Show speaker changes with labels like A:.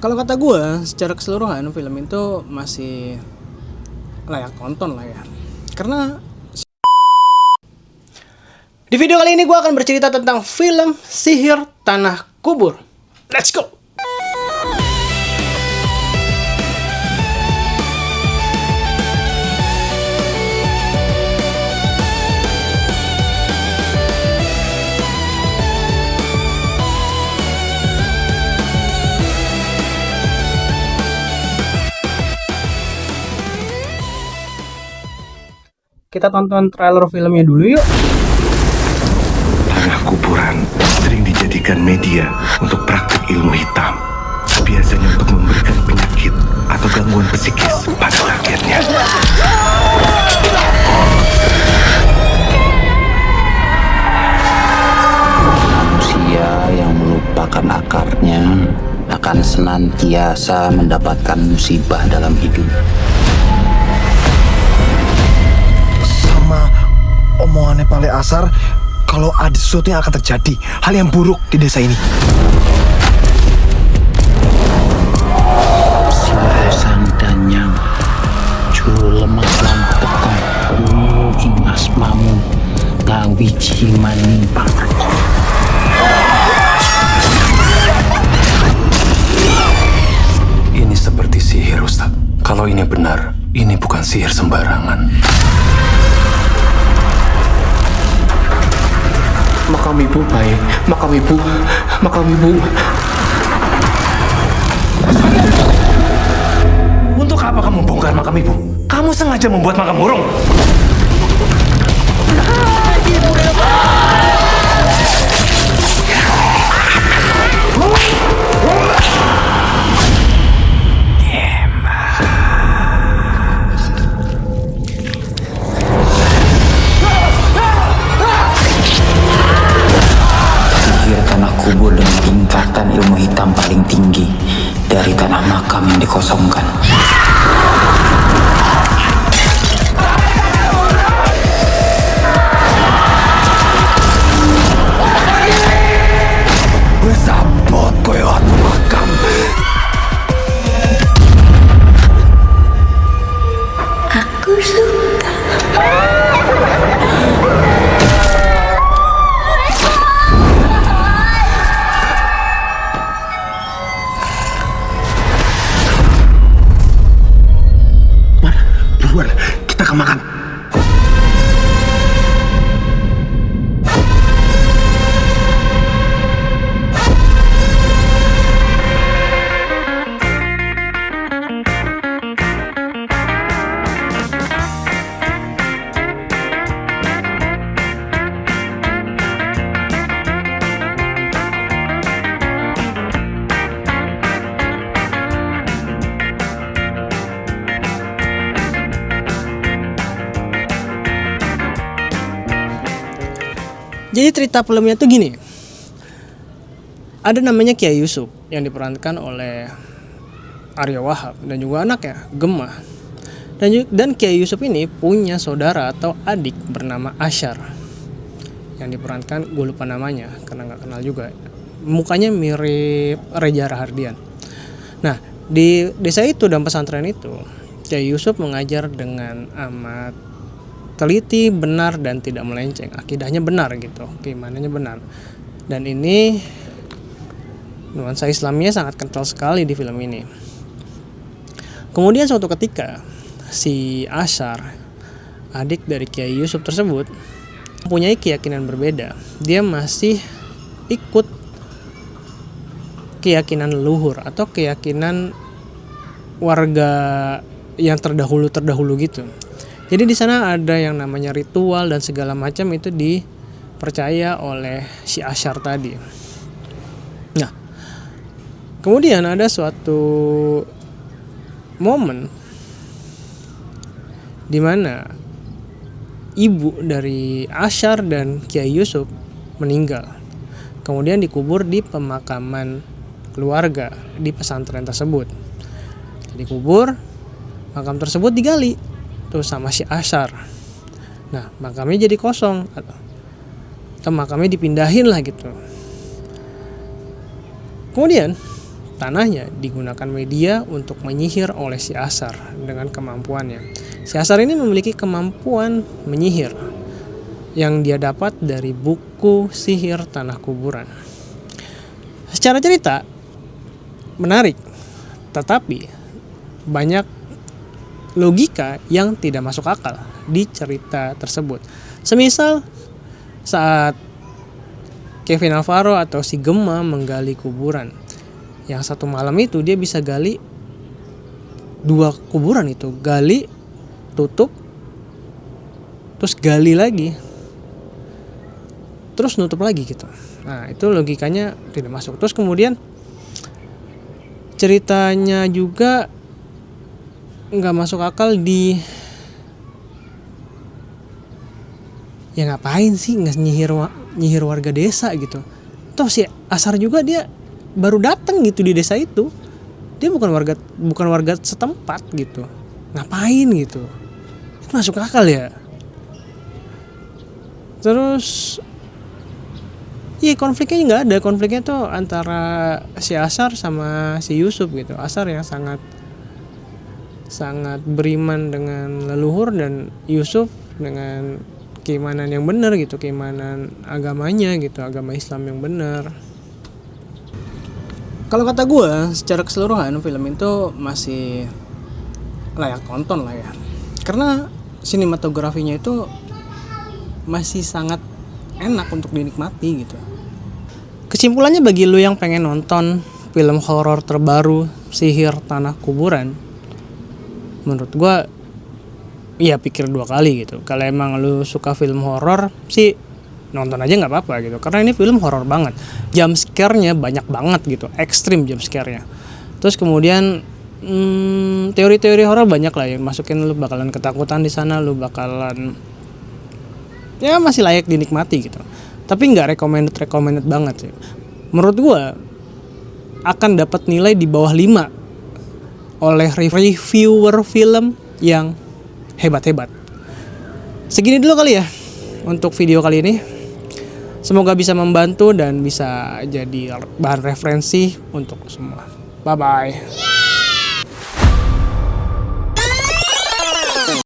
A: Kalau kata gue, secara keseluruhan film itu masih layak tonton lah ya. Karena di video kali ini gue akan bercerita tentang film Sihir Tanah Kubur. Let's go! Kita tonton trailer filmnya dulu yuk.
B: Tanah kuburan sering dijadikan media untuk praktik ilmu hitam. Biasanya untuk memberikan penyakit atau gangguan psikis pada targetnya.
C: Manusia yang melupakan akarnya akan senantiasa mendapatkan musibah dalam hidup.
D: Sama omongannya Pale Asar, kalau ada sesuatu yang akan terjadi, hal yang buruk di desa ini.
C: Sirosan danyang juru lemah lan tekong kulo ing asmamu ngawiji maning
B: Ini seperti sihir, Ustaz. Kalau ini benar, ini bukan sihir sembarangan.
E: Makam ibu baik, makam ibu.
B: Untuk apa kamu bongkar makam ibu? Kamu sengaja membuat makam burung.
C: sihir tanah kubur dengan tingkatan ilmu hitam paling tinggi dari tanah makam yang dikosongkan.
B: Sabot koyot makam.
F: Aku suka.
D: Buruan, kita ke makan.
A: Jadi cerita filmnya tuh gini. Ada namanya Kiai Yusuf yang diperankan oleh Aryo Wahab dan juga anaknya Gemma. Dan Kiai Yusuf ini punya saudara atau adik bernama Asyar yang diperankan, gue lupa namanya karena nggak kenal juga. Mukanya mirip Reza Rahardian. Nah, di desa itu dan pesantren itu, Kiai Yusuf mengajar dengan amat teliti, benar, dan tidak melenceng. Akidahnya benar gitu, keimanannya benar. Dan ini nuansa Islamnya sangat kental sekali di film ini. Kemudian suatu ketika si Asyar, adik dari Kiai Yusuf tersebut, mempunyai keyakinan berbeda. Dia masih ikut keyakinan leluhur atau keyakinan warga yang terdahulu gitu. Jadi di sana ada yang namanya ritual dan segala macam itu dipercaya oleh si Asyar tadi. Nah, kemudian ada suatu momen di mana ibu dari Asyar dan Kiai Yusuf meninggal. Kemudian dikubur di pemakaman keluarga di pesantren tersebut. Dikubur, makam tersebut digali tuh sama si Asyar. Nah, makamnya jadi kosong atau makamnya dipindahin lah gitu. Kemudian tanahnya digunakan media untuk menyihir oleh si Asar dengan kemampuannya. Si Asar ini memiliki kemampuan menyihir yang dia dapat dari buku sihir Tanah Kuburan. Secara cerita menarik, tetapi banyak logika yang tidak masuk akal di cerita tersebut. Semisal saat Kevin Alvaro atau si Gemma menggali kuburan, yang satu malam itu dia bisa gali 2 kuburan itu, gali, tutup, terus gali lagi, terus nutup lagi gitu. Nah itu logikanya tidak masuk. Terus kemudian ceritanya juga nggak masuk akal di, ya ngapain sih nggak nyihir warga desa gitu. Toh si Asar juga dia baru datang gitu di desa itu, dia bukan warga setempat gitu, ngapain gitu, itu masuk akal ya. Terus iya konfliknya nggak ada, konfliknya tuh antara si Asar sama si Yusuf gitu. Asar yang sangat beriman dengan leluhur dan Yusuf dengan keimanan yang benar gitu, keimanan agamanya gitu, agama Islam yang benar. Kalau kata gue, secara keseluruhan film itu masih layak tonton lah ya, karena sinematografinya itu masih sangat enak untuk dinikmati gitu. Kesimpulannya bagi lu yang pengen nonton film horor terbaru Sihir Tanah Kuburan, menurut gue ya pikir 2 kali gitu. Kalau emang lu suka film horor sih nonton aja nggak apa-apa gitu, karena ini film horor banget, jump scare-nya banyak banget gitu, ekstrim jump scare-nya. Terus kemudian teori-teori horor banyak lah yang masukin, lu bakalan ketakutan di sana, lu bakalan ya masih layak dinikmati gitu, tapi nggak recommended banget sih. Menurut gue akan dapat nilai di bawah 5 oleh reviewer film yang hebat-hebat. Segini dulu kali ya untuk video kali ini. Semoga bisa membantu dan bisa jadi bahan referensi untuk semua. Bye-bye.